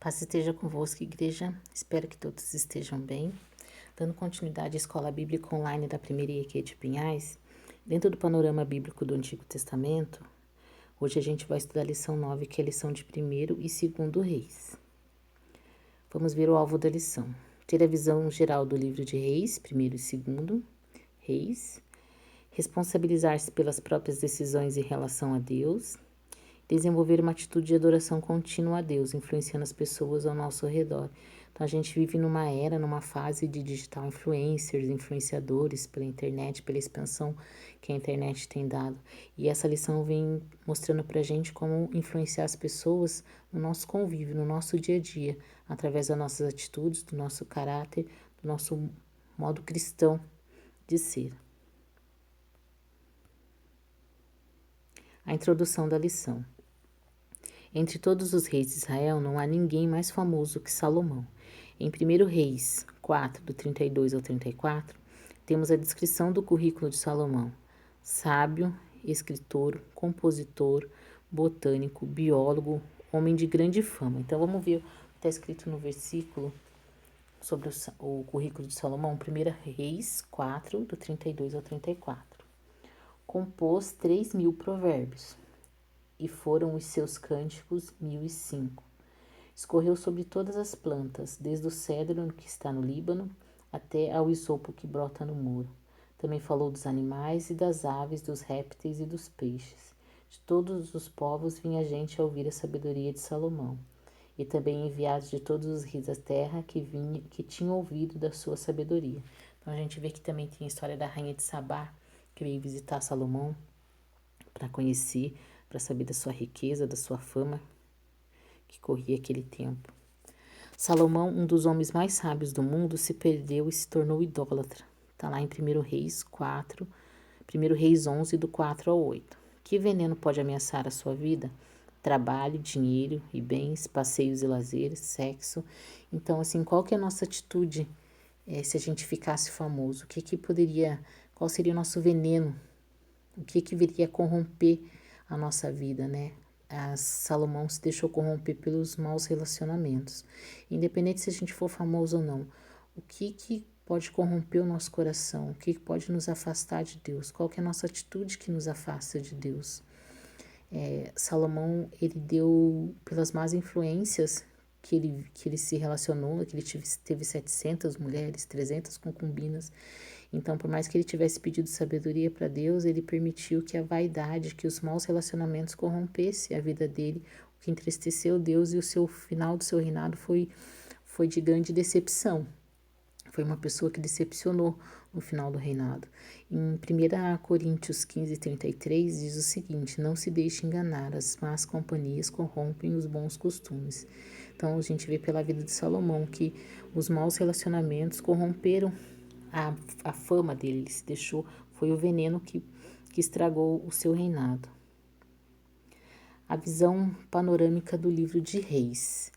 Paz esteja convosco, igreja. Espero que todos estejam bem. Dando continuidade à Escola Bíblica Online da Primeira IEQ de Pinhais, dentro do panorama bíblico do Antigo Testamento, hoje a gente vai estudar a lição 9, que é a lição de 1º e 2º Reis. Vamos ver o alvo da lição. Ter a visão geral do livro de Reis, 1º e 2º Reis, responsabilizar-se pelas próprias decisões em relação a Deus, desenvolver uma atitude de adoração contínua a Deus, influenciando as pessoas ao nosso redor. Então, a gente vive numa era, numa fase de digital influencers, influenciadores pela internet, pela expansão que a internet tem dado. E essa lição vem mostrando pra gente como influenciar as pessoas no nosso convívio, no nosso dia a dia, através das nossas atitudes, do nosso caráter, do nosso modo cristão de ser. A introdução da lição. Entre todos os reis de Israel, não há ninguém mais famoso que Salomão. Em 1 Reis 4, do 32 ao 34, temos a descrição do currículo de Salomão. Sábio, escritor, compositor, botânico, biólogo, homem de grande fama. Então, vamos ver o que está escrito no versículo sobre o currículo de Salomão. 1 Reis 4, do 32 ao 34. Compôs 3.000 provérbios, e foram os seus cânticos 1.005. Escorreu sobre todas as plantas, desde o cedro que está no Líbano, até ao isopo que brota no muro. Também falou dos animais e das aves, dos répteis e dos peixes. De todos os povos vinha gente a ouvir a sabedoria de Salomão, e também enviados de todos os reis da terra que tinham ouvido da sua sabedoria. Então a gente vê que também tem a história da rainha de Sabá, que veio visitar Salomão para conhecer, para saber da sua riqueza, da sua fama que corria aquele tempo. Salomão, um dos homens mais sábios do mundo, se perdeu e se tornou idólatra. Está lá em 1 Reis 4, 1 Reis 11, do 4 ao 8. Que veneno pode ameaçar a sua vida? Trabalho, dinheiro e bens, passeios e lazeres, sexo. Então, assim, qual que é a nossa atitude se a gente ficasse famoso? Qual seria o nosso veneno? O que viria a corromper a nossa vida, né? Salomão se deixou corromper pelos maus relacionamentos. Independente se a gente for famoso ou não, o que pode corromper o nosso coração? O que pode nos afastar de Deus? Qual que é a nossa atitude que nos afasta de Deus? Salomão, ele deu, pelas más influências que ele se relacionou, que ele teve 700 mulheres, 300 concubinas. Então, por mais que ele tivesse pedido sabedoria para Deus, ele permitiu que a vaidade, que os maus relacionamentos corrompessem a vida dele, o que entristeceu Deus, e o final do seu reinado foi de grande decepção. Foi uma pessoa que decepcionou no final do reinado. Em 1 Coríntios 15, 33, diz o seguinte: não se deixe enganar, as más companhias corrompem os bons costumes. Então, a gente vê pela vida de Salomão que os maus relacionamentos corromperam a fama dele. Ele se deixou, foi o veneno que estragou o seu reinado. A visão panorâmica do livro de Reis.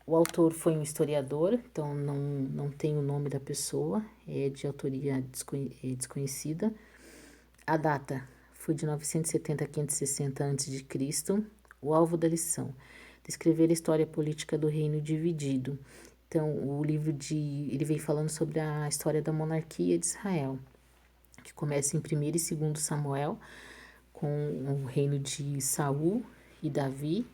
O autor foi um historiador, então não tem o nome da pessoa, é de autoria desconhecida. A data foi de 970 a 560 a.C. O alvo da lição: descrever a história política do reino dividido. Então, ele vem falando sobre a história da monarquia de Israel, que começa em 1º e 2º Samuel, com o reino de Saul e Davi.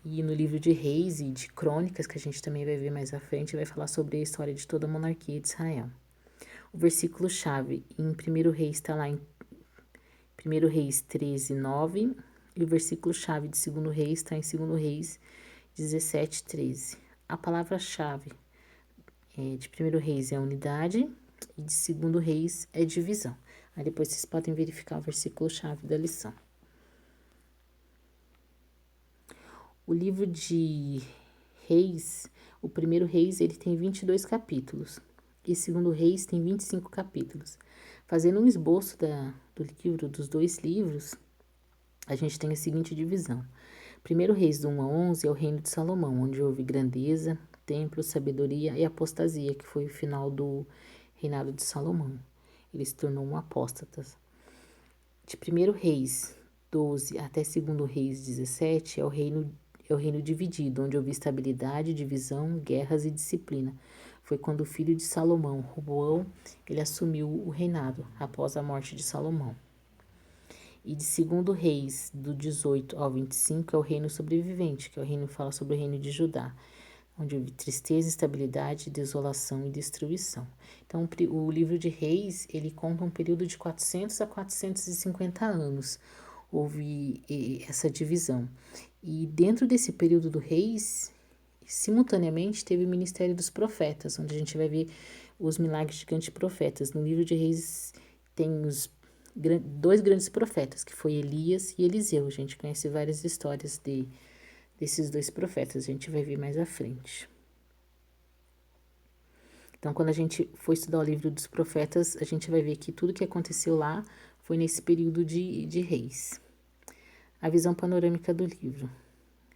E no livro de Reis e de Crônicas, que a gente também vai ver mais à frente, vai falar sobre a história de toda a monarquia de Israel. O versículo-chave em 1 Reis está lá em 1 Reis 13, 9, e o versículo-chave de 2 Reis está em 2 Reis 17, 13. A palavra-chave de 1 Reis é unidade e de 2 Reis é divisão. Aí depois vocês podem verificar o versículo-chave da lição. O livro de Reis, o 1 Reis, ele tem 22 capítulos e 2 Reis tem 25 capítulos. Fazendo um esboço do livro, dos dois livros, a gente tem a seguinte divisão. 1 Reis do 1 a 11 é o reino de Salomão, onde houve grandeza, templo, sabedoria e apostasia, que foi o final do reinado de Salomão. Ele se tornou um apóstata. De 1 Reis 12 até 2 Reis 17 é é o reino dividido, onde houve estabilidade, divisão, guerras e disciplina. Foi quando o filho de Salomão, Roboão, ele assumiu o reinado após a morte de Salomão. E de 2 Reis, do 18 ao 25, é o reino sobrevivente, que é o reino que fala sobre o reino de Judá, onde houve tristeza, estabilidade, desolação e destruição. Então, o livro de Reis, ele conta um período de 400 a 450 anos. Houve essa divisão. E dentro desse período do Reis, simultaneamente teve o ministério dos profetas, onde a gente vai ver os milagres de grandes profetas. No livro de Reis tem os dois grandes profetas, que foi Elias e Eliseu. A gente conhece várias histórias desses dois profetas, a gente vai ver mais à frente. Então, quando a gente for estudar o livro dos profetas, a gente vai ver que tudo que aconteceu lá foi nesse período de reis. A visão panorâmica do livro.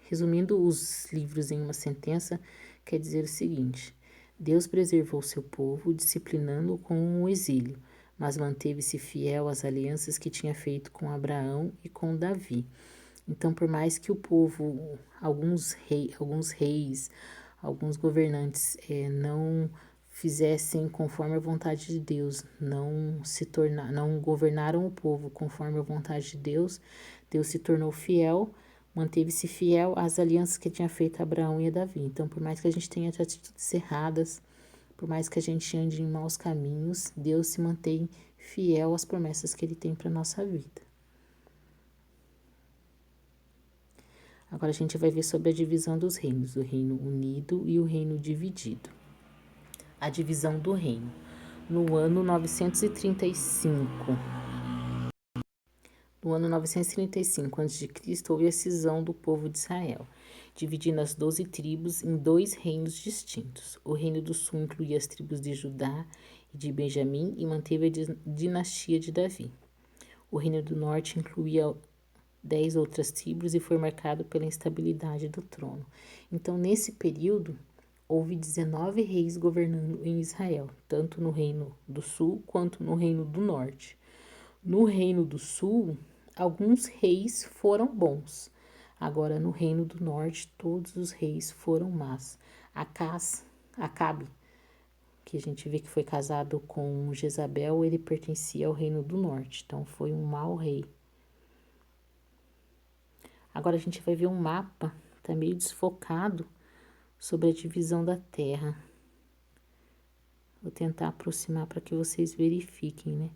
Resumindo os livros em uma sentença, quer dizer o seguinte: Deus preservou seu povo, disciplinando-o com o exílio, mas manteve-se fiel às alianças que tinha feito com Abraão e com Davi. Então, por mais que o povo, alguns reis, alguns governantes não fizessem conforme a vontade de Deus, não governaram o povo conforme a vontade de Deus, Deus se tornou fiel, manteve-se fiel às alianças que tinha feito Abraão e a Davi. Então, por mais que a gente tenha atitudes erradas, por mais que a gente ande em maus caminhos, Deus se mantém fiel às promessas que Ele tem para nossa vida. Agora a gente vai ver sobre a divisão dos reinos, o reino unido e o reino dividido. A divisão do reino. No ano 935. No ano 935 a.C., houve a cisão do povo de Israel, dividindo as 12 tribos em 2 reinos distintos. O reino do sul incluía as tribos de Judá e de Benjamim e manteve a dinastia de Davi. O reino do norte incluía 10 outras tribos e foi marcado pela instabilidade do trono. Então, nesse período, houve 19 reis governando em Israel, tanto no reino do sul quanto no reino do norte. No reino do sul, alguns reis foram bons. Agora, no reino do norte, todos os reis foram más. Acabe, que a gente vê que foi casado com Jezabel, ele pertencia ao reino do norte, então foi um mau rei. Agora a gente vai ver um mapa, tá meio desfocado, sobre a divisão da terra. Vou tentar aproximar para que vocês verifiquem, né?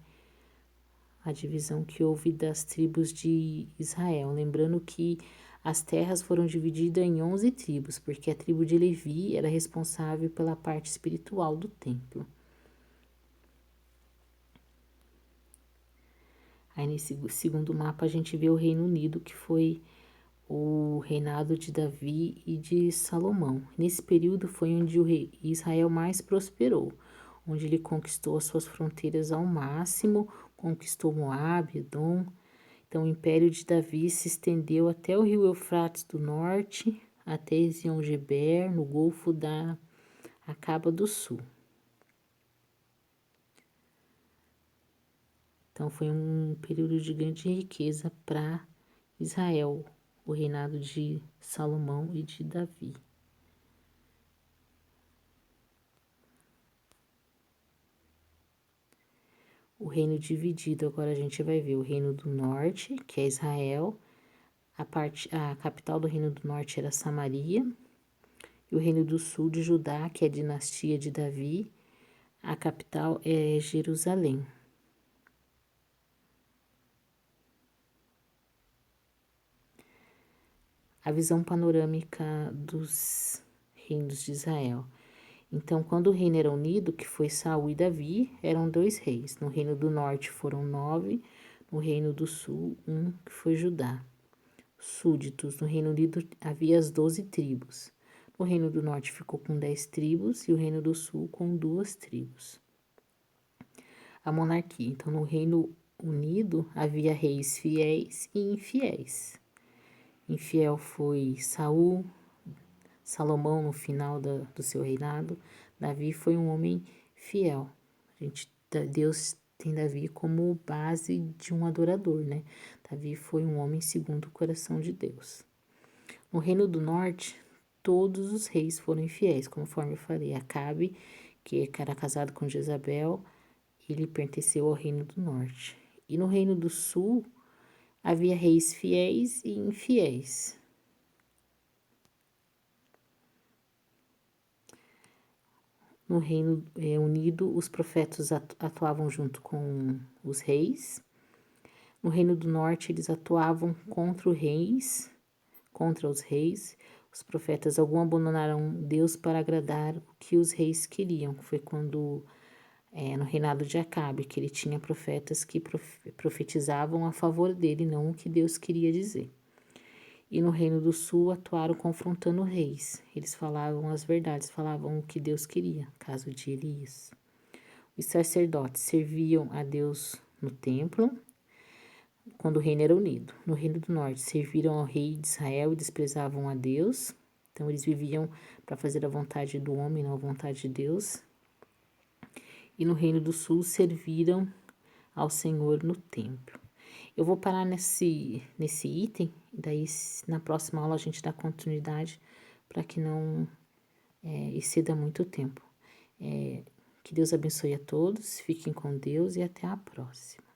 A divisão que houve das tribos de Israel. Lembrando que as terras foram divididas em 11 tribos, porque a tribo de Levi era responsável pela parte espiritual do templo. Aí nesse segundo mapa a gente vê o Reino Unido, que foi o reinado de Davi e de Salomão. Nesse período foi onde o rei Israel mais prosperou, onde ele conquistou as suas fronteiras ao máximo, conquistou Moabe, Edom. Então, o império de Davi se estendeu até o rio Eufrates do norte, até Ezion-Geber, no Golfo da Acaba do Sul. Então, foi um período de grande riqueza para Israel, o reinado de Salomão e de Davi. O reino dividido, agora a gente vai ver o reino do norte, que é Israel, a capital do reino do norte era Samaria, e o reino do sul de Judá, que é a dinastia de Davi, a capital é Jerusalém. A visão panorâmica dos reinos de Israel. Então, quando o reino era unido, que foi Saul e Davi, eram 2 reis. No reino do norte foram 9, no reino do sul, 1, que foi Judá. Súditos, no Reino Unido havia as 12 tribos. O Reino do Norte ficou com 10 tribos e o Reino do Sul com 2 tribos. A monarquia, então no Reino Unido havia reis fiéis e infiéis. Infiel foi Saul, Salomão no final do seu reinado. Davi foi um homem fiel. Deus tem Davi como base de um adorador, né? Davi foi um homem segundo o coração de Deus. No Reino do Norte, todos os reis foram infiéis, conforme eu falei. Acabe, que era casado com Jezabel, ele pertenceu ao Reino do Norte. E no Reino do Sul, havia reis fiéis e infiéis. No Reino Unido, os profetas atuavam junto com os reis. No Reino do Norte, eles atuavam contra os reis. Os profetas alguns abandonaram Deus para agradar o que os reis queriam. Foi quando, no reinado de Acabe, que ele tinha profetas que profetizavam a favor dele, não o que Deus queria dizer. E no Reino do Sul atuaram confrontando reis. Eles falavam as verdades, falavam o que Deus queria, caso de Elias. Os sacerdotes serviam a Deus no templo, quando o reino era unido. No Reino do Norte, serviram ao rei de Israel e desprezavam a Deus. Então, eles viviam para fazer a vontade do homem, não a vontade de Deus. E no Reino do Sul, serviram ao Senhor no templo. Eu vou parar nesse item, daí na próxima aula a gente dá continuidade para que não exceda muito tempo. Que Deus abençoe a todos, fiquem com Deus e até a próxima.